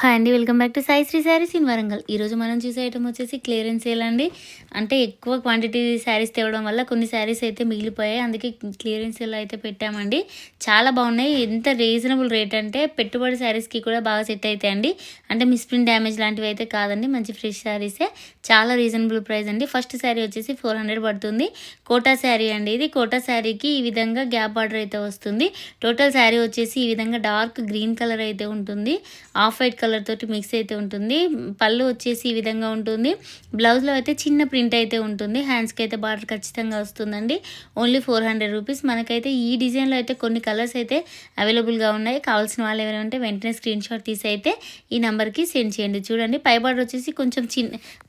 Hi అండి. Welcome back to Sai Sri sarees in Warangal. ఈరోజు మనం చూసే ఐటమ్ వచ్చేసి క్లియరెన్స్ సేల్ అండి. అంటే ఎక్కువ క్వాంటిటీ శారీస్ తేవడం వల్ల కొన్ని శారీస్ అయితే మిగిలిపోయాయి. అందుకే క్లియరెన్స్ సేల్ అయితే పెట్టామండి. చాలా బాగున్నాయి. ఎంత రీజనబుల్ రేట్ అంటే పెట్టుబడి శారీస్కి కూడా బాగా సెట్ అవుతాయండి. అంటే మిస్ప్రింట్ డ్యామేజ్ లాంటివి అయితే కాదండి. మంచి ఫ్రెష్ శారీసే. చాలా రీజనబుల్ ప్రైస్ అండి. ఫస్ట్ శారీ వచ్చేసి 400 పడుతుంది. కోటా శారీ అండి. ఇది కోటా శారీకి ఈ విధంగా గ్యాప్ బార్డర్ అయితే వస్తుంది. టోటల్ శారీ వచ్చేసి ఈ విధంగా డార్క్ గ్రీన్ కలర్ అయితే ఉంటుంది. ఆఫ్ వైట్ కలర్ తోటి మిక్స్ అయితే ఉంటుంది. పళ్ళు వచ్చేసి ఈ విధంగా ఉంటుంది. బ్లౌజ్లో అయితే చిన్న ప్రింట్ అయితే ఉంటుంది. హ్యాండ్స్కి అయితే బార్డర్ ఖచ్చితంగా వస్తుందండి. Only 400 rupees. మనకైతే ఈ డిజైన్లో అయితే కొన్ని కలర్స్ అయితే అవైలబుల్గా ఉన్నాయి. కావాల్సిన వాళ్ళు ఎవరైనా ఉంటే వెంటనే స్క్రీన్ షాట్ తీసి అయితే ఈ నెంబర్కి సెండ్ చేయండి. చూడండి, పై బార్డర్ వచ్చేసి కొంచెం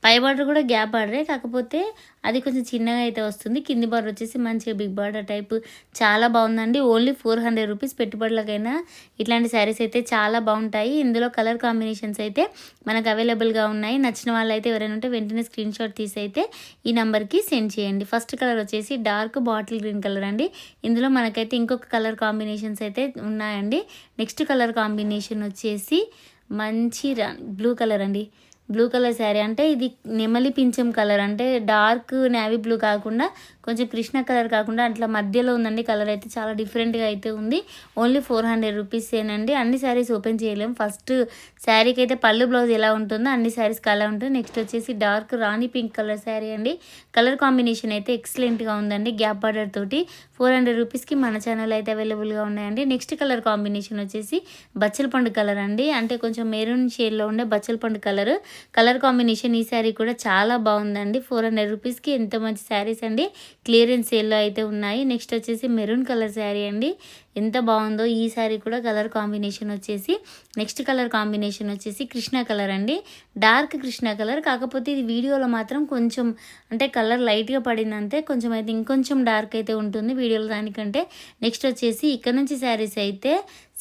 పై బార్డర్ కూడా గ్యాప్ బార్డరే, కాకపోతే అది కొంచెం చిన్నగా అయితే వస్తుంది. కింది బార్డర్ వచ్చేసి మంచిగా బిగ్ బార్డర్ టైప్. చాలా బాగుందండి. Only 400 rupees. పెట్టుబడులకైనా ఇట్లాంటి శారీస్ అయితే చాలా బాగుంటాయి. ఇందులో కలర్ కాంబినేషన్స్ అయితే మనకు అవైలబుల్గా ఉన్నాయి. నచ్చిన వాళ్ళు అయితే ఎవరైనా ఉంటే వెంటనే స్క్రీన్ షాట్ తీసి అయితే ఈ నెంబర్కి సెండ్ చేయండి. ఫస్ట్ కలర్ వచ్చేసి డార్క్ బాటిల్ గ్రీన్ కలర్ అండి. ఇందులో మనకైతే ఇంకొక కలర్ కాంబినేషన్స్ అయితే ఉన్నాయండి. నెక్స్ట్ కలర్ కాంబినేషన్ వచ్చేసి మంచి బ్లూ కలర్ అండి. బ్లూ కలర్ శారీ, అంటే ఇది నెమలి పింఛం కలర్, అంటే డార్క్ నేవీ బ్లూ కాకుండా కొంచెం కృష్ణ కలర్ కాకుండా అట్లా మధ్యలో ఉందండి. కలర్ అయితే చాలా డిఫరెంట్గా అయితే ఉంది. ఓన్లీ 400 రూపీసేనండి. అన్ని శారీస్ ఓపెన్ చేయలేము. ఫస్ట్ శారీకి అయితే పళ్ళు బ్లౌజ్ ఎలా ఉంటుందో అన్ని శారీస్కి అలా ఉంటుంది. నెక్స్ట్ వచ్చేసి డార్క్ రాణి పింక్ కలర్ శారీ అండి. కలర్ కాంబినేషన్ అయితే ఎక్సలెంట్గా ఉందండి. గ్యాప్ బార్డర్ తోటి 400 రూపీస్కి మన ఛానల్ అయితే అవైలబుల్గా ఉన్నాయండి. నెక్స్ట్ కలర్ కాంబినేషన్ వచ్చేసి బచ్చల పండు కలర్ అండి. అంటే కొంచెం మెరూన్ షేడ్లో ఉండే బచ్చల పండు కలర్ కాంబినేషన్. ఈ శారీ కూడా చాలా బాగుందండి. 400 రూపీస్కి ఎంత మంచి శారీస్ అండి. క్లియరెన్స్ సేల్లో అయితే ఉన్నాయి. నెక్స్ట్ వచ్చేసి మెరూన్ కలర్ శారీ అండి. ఎంత బాగుందో ఈ శారీ కూడా. కలర్ కాంబినేషన్ వచ్చేసి నెక్స్ట్ కలర్ కాంబినేషన్ వచ్చేసి కృష్ణ కలర్ అండి. డార్క్ కృష్ణ కలర్, కాకపోతే ఇది వీడియోలో మాత్రం కొంచెం అంటే కలర్ లైట్గా పడిందంటే కొంచెం అయితే ఇంకొంచెం డార్క్ అయితే ఉంటుంది వీడియోలో దానికంటే. నెక్స్ట్ వచ్చేసి ఇక్కడ నుంచి శారీస్ అయితే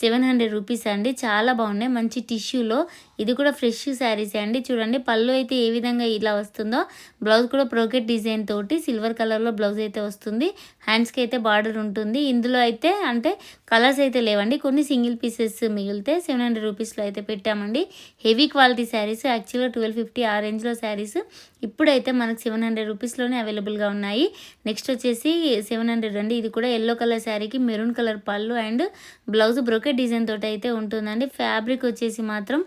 700 రూపీస్ అండి. చాలా బాగున్నాయి. మంచి టిష్యూలో, ఇది కూడా ఫ్రెష్ శారీస్ అండి. చూడండి, పళ్ళు అయితే ఏ విధంగా ఇలా వస్తుందో, బ్లౌజ్ కూడా బ్రోకెట్ డిజైన్ తోటి సిల్వర్ కలర్లో బ్లౌజ్ అయితే వస్తుంది. హ్యాండ్స్కి అయితే బార్డర్ ఉంటుంది. ఇందులో అయితే అంటే కలర్స్ అయితే లేవండి. కొన్ని సింగిల్ పీసెస్ మిగిలితే 700 రూపీస్లో అయితే పెట్టామండి. హెవీ క్వాలిటీ శారీస్, యాక్చువల్గా 1250 ఆ రేంజ్లో శారీస్ ఇప్పుడైతే మనకు 700 రూపీస్లోనే అవైలబుల్గా ఉన్నాయి. నెక్స్ట్ వచ్చేసి 700 అండి. ఇది కూడా ఎల్లో కలర్ శారీకి మెరూన్ కలర్ పళ్ళు అండ్ బ్లౌజ్ బ్రోకెట్ డిజైన్ తోటి అయితే ఉంటుందండి. ఫ్యాబ్రిక్ వచ్చేసి మాత్రం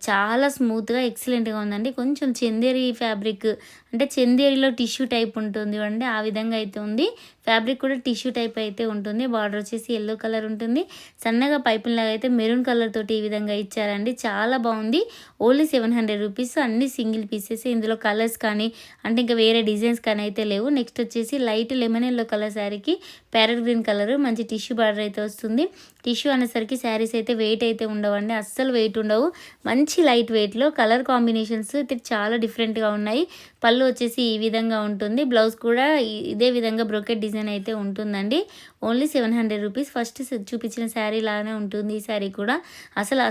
చాలా స్మూత్గా ఎక్సలెంట్గా ఉందండి. కొంచెం చందేరి ఫ్యాబ్రిక్, అంటే చందేరిలో టిష్యూ టైప్ ఉంటుంది అండి, ఆ విధంగా అయితే ఉంది. ఫ్యాబ్రిక్ కూడా టిష్యూ టైప్ అయితే ఉంటుంది. బార్డర్ వచ్చేసి ఎల్లో కలర్ ఉంటుంది. సన్నగా పైపుల్ లాగా అయితే మెరూన్ కలర్ తోటి ఈ విధంగా ఇచ్చారండి. చాలా బాగుంది. Only 700 rupees. అన్ని సింగిల్ పీసెస్. ఇందులో కలర్స్ కానీ అంటే ఇంకా వేరే డిజైన్స్ కానీ అయితే లేవు. నెక్స్ట్ వచ్చేసి లైట్ లెమన్ ఎల్లో కలర్ శారీకి ప్యారెట్ గ్రీన్ కలర్ మంచి టిష్యూ బార్డర్ అయితే వస్తుంది. టిష్యూ అనేసరికి శారీస్ అయితే వెయిట్ అయితే ఉండవండి, అస్సలు వెయిట్ ఉండవు. మంచి లైట్ వెయిట్లో కలర్ కాంబినేషన్స్ అయితే చాలా డిఫరెంట్గా ఉన్నాయి. పళ్ళు వచ్చేసి ఈ విధంగా ఉంటుంది. బ్లౌజ్ కూడా ఇదే విధంగా బ్రోకెట్ డిజైన్ అయితే ఉంటుందండి. Only 700 rupees. ఫస్ట్ చూపించిన శారీ లాగానే ఉంటుంది ఈ శారీ కూడా.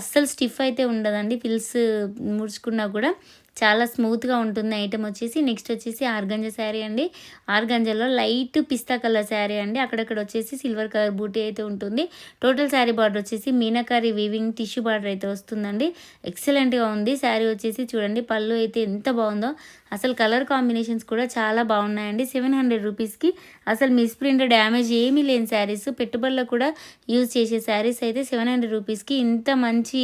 అస్సలు స్టిఫ్ అయితే ఉండదండి. ఫిల్స్ ముడుచుకున్నా కూడా చాలా స్మూత్గా ఉంటుంది ఐటమ్ వచ్చేసి. నెక్స్ట్ వచ్చేసి ఆర్గంజా శారీ అండి. ఆర్గంజాలో లైట్ పిస్తా కలర్ శారీ అండి. అక్కడక్కడ వచ్చేసి సిల్వర్ కలర్ బూటీ అయితే ఉంటుంది. టోటల్ శారీ బార్డర్ వచ్చేసి మీనాకారి వీవింగ్ టిష్యూ బార్డర్ అయితే వస్తుందండి. ఎక్సలెంట్గా ఉంది శారీ వచ్చేసి. చూడండి, పళ్ళు అయితే ఎంత బాగుందో. అసలు కలర్ కాంబినేషన్స్ కూడా చాలా బాగున్నాయండి. 700 రూపీస్కి అసలు మిస్ప్రింట్ డ్యామేజ్ ఏమీ లేని శారీస్, పెట్టుబడుల్లో కూడా యూజ్ చేసే శారీస్ అయితే 700 రూపీస్కి ఇంత మంచి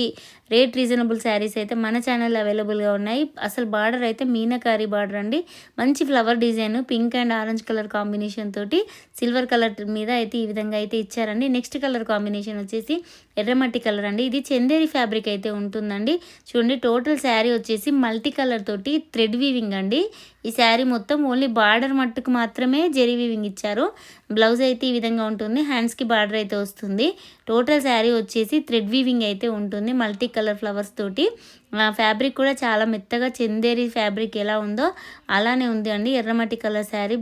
రేట్ రీజనబుల్ శారీస్ అయితే మన ఛానల్లో అవైలబుల్గా ఉన్నాయి. అసలు బార్డర్ అయితే మీనాకారి బార్డర్ అండి. మంచి flower design pink and orange colour combination తోటి సిల్వర్ కలర్ మీద అయితే ఈ విధంగా అయితే ఇచ్చారండి. నెక్స్ట్ కలర్ కాంబినేషన్ వచ్చేసి ఎర్రమట్టి కలర్ అండి. ఇది చందేరి ఫ్యాబ్రిక్ అయితే ఉంటుందండి. చూడండి, టోటల్ శారీ వచ్చేసి మల్టీ కలర్ తోటి థ్రెడ్ వీవింగ్ అండి. ఈ శారీ మొత్తం ఓన్లీ బార్డర్ మట్టుకు మాత్రమే జెరీ వీవింగ్ ఇచ్చారు. బ్లౌజ్ అయితే ఈ విధంగా ఉంటుంది. హ్యాండ్స్కి బార్డర్ అయితే వస్తుంది. టోటల్ శారీ వచ్చేసి థ్రెడ్ వీవింగ్ అయితే ఉంటుంది మల్టీ కలర్ ఫ్లవర్స్ తోటి. ఫ్యాబ్రిక్ కూడా చాలా మెత్తగా చందేరి ఫ్యాబ్రిక్ ఎలా ఉందో అలానే ఉంది అండి. ఎర్రమట్టి కలర్ శారీ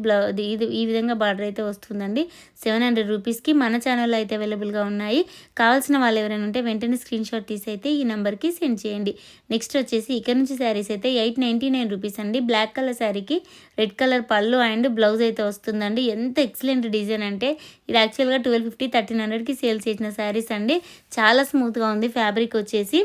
ఇది ఈ విధంగా బార్డర్ అయితే వస్తుందండి. 700 రూపీస్కి మన ఛానల్లో అయితే అవైలబుల్గా ఉన్నాయి. కావాల్సిన వాళ్ళు ఎవరైనా ఉంటే వెంటనే స్క్రీన్ షాట్ తీసి అయితే ఈ నెంబర్కి సెండ్ చేయండి. నెక్స్ట్ వచ్చేసి ఇక్కడ నుంచి శారీస్ అయితే 899 రూపీస్ అండి. బ్లాక్ కలర్ శారీకి రెడ్ కలర్ పళ్ళు అండ్ బ్లౌజ్ అయితే వస్తుందండి. ఎంత ఎక్సలెంట్ డిజైన్ అంటే ఇది యాక్చువల్గా 1250 1300కి సేల్ చేసిన శారీస్ అండి. చాలా స్మూత్గా ఉంది ఫ్యాబ్రిక్ వచ్చేసి.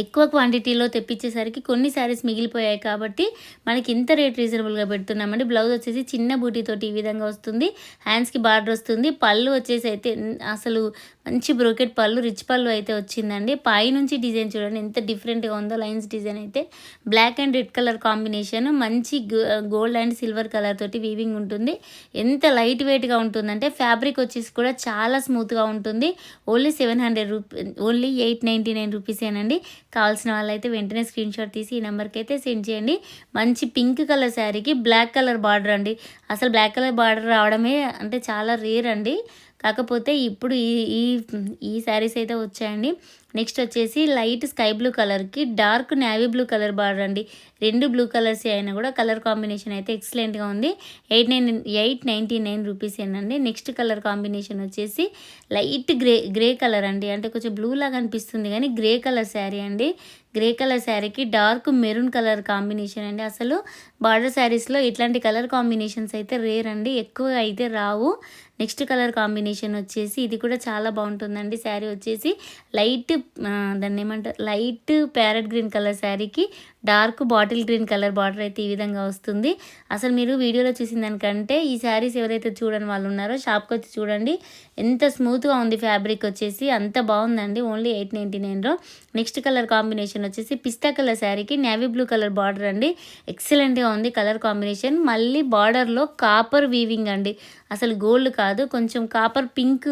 ఎక్కువ క్వాంటిటీలో తెప్పించేసరికి కొన్ని శారీస్ మిగిలిపోయాయి కాబట్టి మనకి ఇంత రేట్ రీజనబుల్గా పెడుతున్నామండి. బ్లౌజ్ వచ్చేసి చిన్న బూటీతోటి ఈ విధంగా వస్తుంది. హ్యాండ్స్కి బార్డర్ వస్తుంది. పళ్ళు వచ్చేసి అయితే అసలు మంచి బ్రోకెట్ పళ్ళు, రిచ్ పళ్ళు అయితే వచ్చిందండి. పైనుంచి డిజైన్ చూడండి ఎంత డిఫరెంట్గా ఉందో. లైన్స్ డిజైన్ అయితే black and red colour combination, మంచి గోల్డ్ అండ్ సిల్వర్ కలర్ తోటి వీవింగ్ ఉంటుంది. ఎంత లైట్ వెయిట్గా ఉంటుందంటే ఫ్యాబ్రిక్ వచ్చేసి కూడా చాలా స్మూత్గా ఉంటుంది. Only 700 rupees, only 899 రూపీసేనండి. కావాల్సిన వాళ్ళైతే వెంటనే స్క్రీన్ షాట్ తీసి ఈ నెంబర్కి అయితే సెండ్ చేయండి. మంచి పింక్ కలర్ శారీకి బ్లాక్ కలర్ బార్డర్ అండి. అసలు బ్లాక్ కలర్ బార్డర్ రావడమే అంటే చాలా రేర్ అండి. కాకపోతే ఇప్పుడు ఈ ఈ ఈ శారీస్ అయితే వచ్చాయండి. నెక్స్ట్ వచ్చేసి లైట్ స్కై బ్లూ కలర్కి dark navy blue colour border అండి. రెండు బ్లూ కలర్స్ అయినా కూడా కలర్ కాంబినేషన్ అయితే ఎక్సలెంట్గా ఉంది. 899 రూపీస్ ఏనండి. నెక్స్ట్ కలర్ కాంబినేషన్ వచ్చేసి లైట్ గ్రే కలర్ అండి. అంటే కొంచెం బ్లూ లాగా అనిపిస్తుంది కానీ గ్రే కలర్ శారీ అండి. గ్రే కలర్ శారీకి డార్క్ మెరూన్ కలర్ కాంబినేషన్ అండి. అసలు బార్డర్ శారీస్లో ఇట్లాంటి కలర్ కాంబినేషన్స్ అయితే రేర్ అండి, ఎక్కువ అయితే రావు. నెక్స్ట్ కలర్ కాంబినేషన్ వచ్చేసి ఇది కూడా చాలా బాగుంటుందండి. శారీ వచ్చేసి లైట్ దాన్ని ఏమంటారు, లైట్ ప్యారెట్ గ్రీన్ కలర్ శారీకి dark bottle green colour border అయితే ఈ విధంగా వస్తుంది. అసలు మీరు వీడియోలో చూసిన దానికంటే ఈ శారీస్ ఎవరైతే చూడని వాళ్ళు ఉన్నారో షాప్కి వచ్చి చూడండి. ఎంత స్మూత్గా ఉంది ఫ్యాబ్రిక్ వచ్చేసి, అంత బాగుందండి. ఓన్లీ 899లో. నెక్స్ట్ కలర్ కాంబినేషన్ వచ్చేసి పిస్తా కలర్ శారీకి నేవీ బ్లూ కలర్ బార్డర్ అండి. ఎక్సలెంట్గా ఉంది కలర్ కాంబినేషన్. మళ్ళీ బార్డర్లో కాపర్ వీవింగ్ అండి. అసలు గోల్డ్ కాదు, కొంచెం కాపర్ పింక్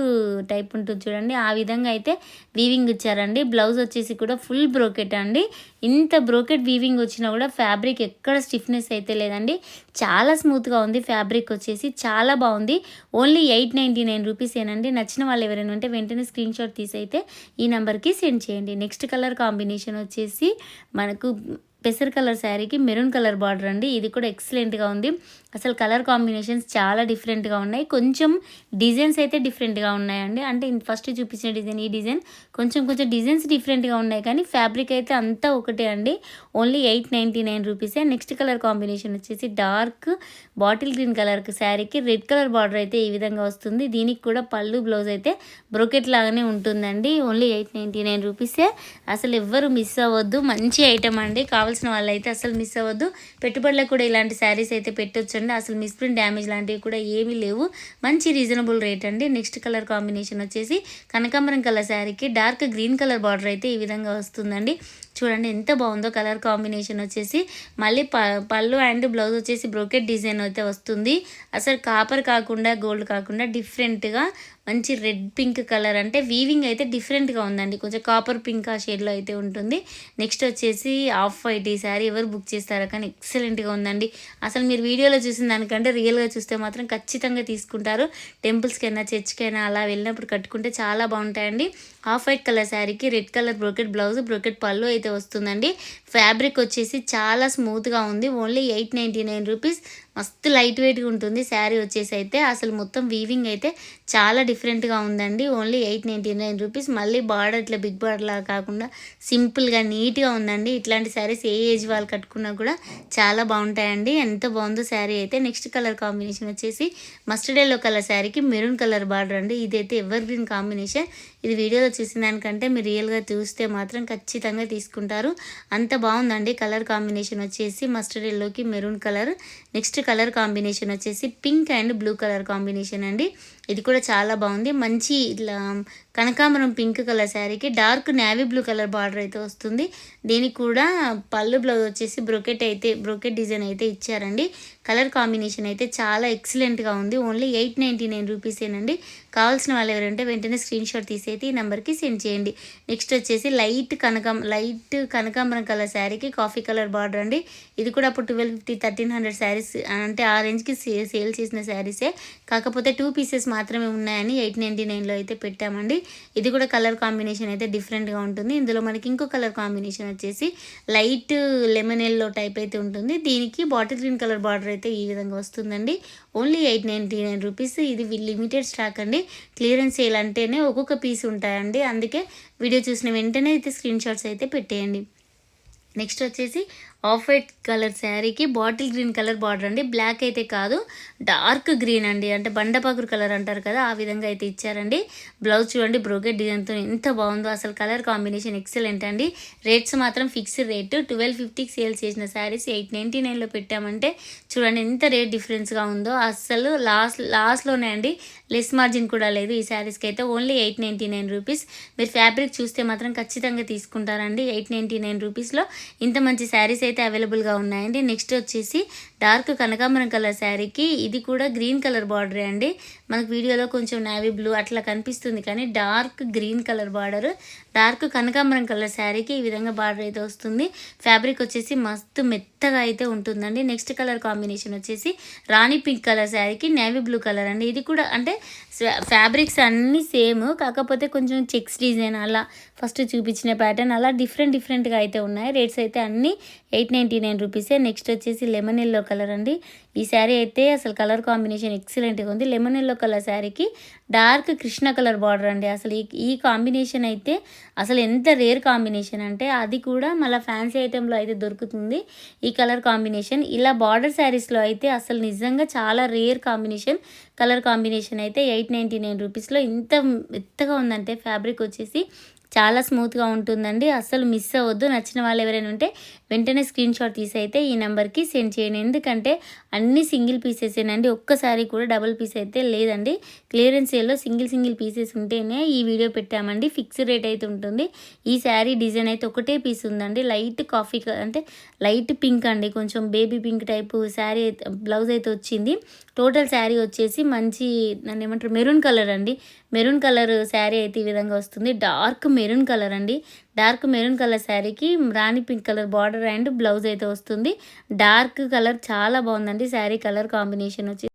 టైప్ ఉంటుంది చూడండి, ఆ విధంగా అయితే వీవింగ్ ఇచ్చారండి. బ్లౌజ్ వచ్చేసి కూడా ఫుల్ బ్రోకెట్ అండి. ఇంత బ్రోకెట్ వీవింగ్ వచ్చినా కూడా ఫ్యాబ్రిక్ ఎక్కడ స్టిఫ్నెస్ అయితే లేదండి. చాలా స్మూత్గా ఉంది ఫ్యాబ్రిక్ వచ్చేసి, చాలా బాగుంది. ఓన్లీ 899 రూపీసేనండి. నచ్చిన వాళ్ళు ఎవరైనా ఉంటే వెంటనే స్క్రీన్ షాట్ తీసి అయితే ఈ నెంబర్కి సెండ్ చేయండి. నెక్స్ట్ కలర్ కాంబినేషన్ వచ్చేసి మనకు పెసర్ కలర్ శారీకి మెరూన్ కలర్ బార్డర్ అండి. ఇది కూడా ఎక్సలెంట్గా ఉంది. అసలు కలర్ కాంబినేషన్స్ చాలా డిఫరెంట్గా ఉన్నాయి. కొంచెం డిజైన్స్ అయితే డిఫరెంట్గా ఉన్నాయండి. అంటే ఫస్ట్ చూపించిన డిజైన్, ఈ డిజైన్ కొంచెం డిజైన్స్ డిఫరెంట్గా ఉన్నాయి కానీ ఫ్యాబ్రిక్ అయితే అంతా ఒకటే అండి. ఓన్లీ 899 రూపీసే. నెక్స్ట్ కలర్ కాంబినేషన్ వచ్చేసి డార్క్ బాటిల్ గ్రీన్ కలర్ శారీకి రెడ్ కలర్ బార్డర్ అయితే ఈ విధంగా వస్తుంది. దీనికి కూడా పళ్ళు బ్లౌజ్ అయితే బ్రోకెట్ లాగానే ఉంటుందండి. ఓన్లీ 899 రూపీసే. అసలు ఎవ్వరు మిస్ అవ్వద్దు, మంచి ఐటమ్ అండి. కావాల్సిన వాళ్ళైతే అసలు మిస్ అవ్వద్దు. పెట్టుబడులకు కూడా ఇలాంటి శారీస్ అయితే పెట్టొచ్చు. అసలు మిస్ప్రింట్ డ్యామేజ్ లాంటివి కూడా ఏమీ లేవు. మంచి రీజనబుల్ రేట్ అండి. నెక్స్ట్ కలర్ కాంబినేషన్ వచ్చేసి కనకాంబరం కలర్ శారీకి డార్క్ గ్రీన్ కలర్ బార్డర్ అయితే ఈ విధంగా వస్తుందండి. చూడండి ఎంత బాగుందో కలర్ కాంబినేషన్ వచ్చేసి. మళ్ళీ పళ్ళు అండ్ బ్లౌజ్ వచ్చేసి బ్రోకెట్ డిజైన్ అయితే వస్తుంది. అసలు కాపర్ కాకుండా గోల్డ్ కాకుండా డిఫరెంట్గా మంచి రెడ్ పింక్ కలర్, అంటే వీవింగ్ అయితే డిఫరెంట్గా ఉందండి. కొంచెం కాపర్ పింక్ ఆ షేడ్లో అయితే ఉంటుంది. నెక్స్ట్ వచ్చేసి ఆఫ్ వైట్. ఈ శారీ ఎవరు బుక్ చేస్తారో కానీ ఎక్సలెంట్గా ఉందండి. అసలు మీరు వీడియోలో చూసిన దానికంటే రియల్గా చూస్తే మాత్రం ఖచ్చితంగా తీసుకుంటారు. టెంపుల్స్కైనా చర్చ్కైనా అలా వెళ్ళినప్పుడు కట్టుకుంటే చాలా బాగుంటాయండి. ఆఫ్ వైట్ కలర్ శారీకి red colour brocade blouse, brocade పళ్ళు అయితే వస్తుందండి. ఫ్యాబ్రిక్ వచ్చేసి చాలా స్మూత్గా ఉంది. Only 899 rupees. మస్తు లైట్ వెయిట్గా ఉంటుంది శారీ వచ్చేసి అయితే. అసలు మొత్తం వీవింగ్ అయితే చాలా డిఫరెంట్గా ఉందండి. Only 899 rupees. మళ్ళీ బార్డర్ ఇట్లా బిగ్ బార్డర్ లాగా కాకుండా సింపుల్గా నీట్గా ఉందండి. ఇట్లాంటి శారీస్ ఏ ఏజ్ వాళ్ళు కట్టుకున్నా కూడా చాలా బాగుంటాయండి. ఎంత బాగుందో శారీ అయితే. నెక్స్ట్ కలర్ కాంబినేషన్ వచ్చేసి మస్టర్డ్ ఎల్లో కలర్ శారీకి మెరూన్ కలర్ బార్డర్ అండి. ఇదైతే ఎవర్ గ్రీన్ కాంబినేషన్. ఇది వీడియోలో చూసిన దానికంటే మీరు రియల్గా చూస్తే మాత్రం ఖచ్చితంగా తీసుకుంటారు. అంత బాగుందండి కలర్ కాంబినేషన్ వచ్చేసి. మస్టర్డ్ ఎల్లోకి maroon colour. Next colour combination వచ్చేసి pink and blue colour combination అండి. ఇది కూడా చాలా బాగుంది. మంచి ఇట్లా కనకాంబరం పింక్ కలర్ శారీకి dark navy blue colour border అయితే వస్తుంది. దీనికి కూడా పళ్ళు బ్లౌజ్ వచ్చేసి బ్రోకెట్ డిజైన్ అయితే ఇచ్చారండి. కలర్ కాంబినేషన్ అయితే చాలా ఎక్సలెంట్గా ఉంది. ఓన్లీ 899 రూపీసేనండి. కావాల్సిన వాళ్ళు ఎవరంటే వెంటనే స్క్రీన్ షాట్ తీసి అయితే ఈ నెంబర్కి సెండ్ చేయండి. నెక్స్ట్ వచ్చేసి లైట్ కనకాంబరం కలర్ శారీకి కాఫీ కలర్ బార్డర్ అండి. ఇది కూడా అప్పుడు 1250, 1300 శారీస్ అంటే ఆ రేంజ్కి సేల్ చేసిన శారీసే. కాకపోతే 2 పీసెస్ మాత్రమే ఉన్నాయని 899లో అయితే పెట్టామండి. ఇది కూడా కలర్ కాంబినేషన్ అయితే డిఫరెంట్గా ఉంటుంది. ఇందులో మనకి ఇంకో కలర్ కాంబినేషన్ వచ్చేసి లైట్ లెమన్ ఎల్లో టైప్ అయితే ఉంటుంది. దీనికి బాటిల్ గ్రీన్ కలర్ బార్డర్ అయితే ఈ విధంగా వస్తుందండి. Only 899 rupees. ఇది లిమిటెడ్ స్టాక్ అండి. క్లియరెన్స్ సేల్ అంటేనే ఒక్కొక్క పీస్ ఉంటాయండి. అందుకే వీడియో చూసిన వెంటనే అయితే స్క్రీన్ షాట్స్ అయితే పెట్టేయండి. నెక్స్ట్ వచ్చేసి ఆఫ్ వైట్ కలర్ శారీకి బాటిల్ గ్రీన్ కలర్ బార్డర్ అండి. బ్లాక్ అయితే కాదు, డార్క్ గ్రీన్ అండి, అంటే బండపగురు కలర్ అంటారు కదా, ఆ విధంగా అయితే ఇచ్చారండి. బ్లౌజ్ చూడండి బ్రోకెట్ డిజైన్తో ఎంత బాగుందో, అసలు కలర్ కాంబినేషన్ ఎక్సలెంట్ అండి. రేట్స్ మాత్రం ఫిక్స్డ్ రేటు. 1250కి సేల్ చేసిన శారీస్ 899లో పెట్టామంటే చూడండి ఎంత రేట్ డిఫరెన్స్గా ఉందో. అస్సలు లాస్ట్లోనే అండి, లెస్ మార్జిన్ కూడా లేదు ఈ శారీస్కి అయితే. Only 899 rupees. మీరు ఫ్యాబ్రిక్ చూస్తే మాత్రం ఖచ్చితంగా తీసుకుంటారండి. 899 రూపీస్లో ఇంత మంచి శారీస్ అయితే అవైలబుల్గా ఉన్నాయండి. నెక్స్ట్ వచ్చేసి డార్క్ కనకాంబరం కలర్ శారీకి ఇది కూడా గ్రీన్ కలర్ బార్డరే అండి. మనకు వీడియోలో కొంచెం నేవీ బ్లూ అట్లా కనిపిస్తుంది, కానీ dark green colour border. Dark కనకాంబరం కలర్ శారీకి ఈ విధంగా బార్డర్ అయితే వస్తుంది. ఫ్యాబ్రిక్ వచ్చేసి మస్తు మెత్తగా అయితే ఉంటుందండి. నెక్స్ట్ కలర్ కాంబినేషన్ వచ్చేసి రాణి పింక్ కలర్ శారీకి నేవీ బ్లూ కలర్ అండి. ఇది కూడా అంటే ఫ్యాబ్రిక్స్ అన్నీ సేమ్, కాకపోతే కొంచెం చెక్స్ డిజైన్ అలా ఫస్ట్ చూపించిన ప్యాటర్న్ అలా డిఫరెంట్గా అయితే ఉన్నాయి. రేట్స్ అయితే అన్నీ 899 రూపీసే. నెక్స్ట్ వచ్చేసి లెమన్ ఎల్లో కలర్ అండి. ఈ శారీ అయితే అసలు కలర్ కాంబినేషన్ ఎక్సలెంట్గా ఉంది. లెమన్ ఎల్లో కలర్ శారీకి డార్క్ కృష్ణ కలర్ బార్డర్ అండి. అసలు ఈ కాంబినేషన్ అయితే అసలు ఎంత రేర్ కాంబినేషన్ అంటే అది కూడా మళ్ళీ ఫ్యాన్సీ ఐటెంలో అయితే దొరుకుతుంది ఈ కలర్ కాంబినేషన్. ఇలా బార్డర్ శారీస్లో అయితే అసలు నిజంగా చాలా రేర్ కాంబినేషన్. కలర్ కాంబినేషన్ అయితే 899 రూపీస్లో ఇంత మెత్తగా ఉందంటే ఫ్యాబ్రిక్ వచ్చేసి చాలా స్మూత్గా ఉంటుందండి. అస్సలు మిస్ అవ్వద్దు. నచ్చిన వాళ్ళు ఎవరైనా ఉంటే వెంటనే స్క్రీన్ షాట్ తీసి అయితే ఈ నెంబర్కి సెండ్ చేయండి. ఎందుకంటే అన్ని సింగిల్ పీసెసేనండి, ఒక్కసారి కూడా డబుల్ పీస్ అయితే లేదండి. క్లియరెన్స్ సేల్లో సింగిల్ పీసెస్ ఉంటేనే ఈ వీడియో పెట్టామండి. ఫిక్స్డ్ రేట్ అయితే ఉంటుంది. ఈ శారీ డిజైన్ అయితే ఒకటే పీస్ ఉందండి. లైట్ కాఫీ అంటే లైట్ పింక్ అండి, కొంచెం baby pink type sari blouse అయితే వచ్చింది. టోటల్ శారీ వచ్చేసి మంచి దాన్ని ఏమంటారు మెరూన్ కలర్ అండి. మెరూన్ కలర్ శారీ అయితే ఈ విధంగా వస్తుంది. డార్క్ మెరూన్ కలర్ అండి. డార్క్ మెరూన్ కలర్ శారీకి రాణి pink colour border and blouse అయితే వస్తుంది. డార్క్ కలర్ చాలా బాగుందండి శారీ కలర్ కాంబినేషన్ వచ్చి.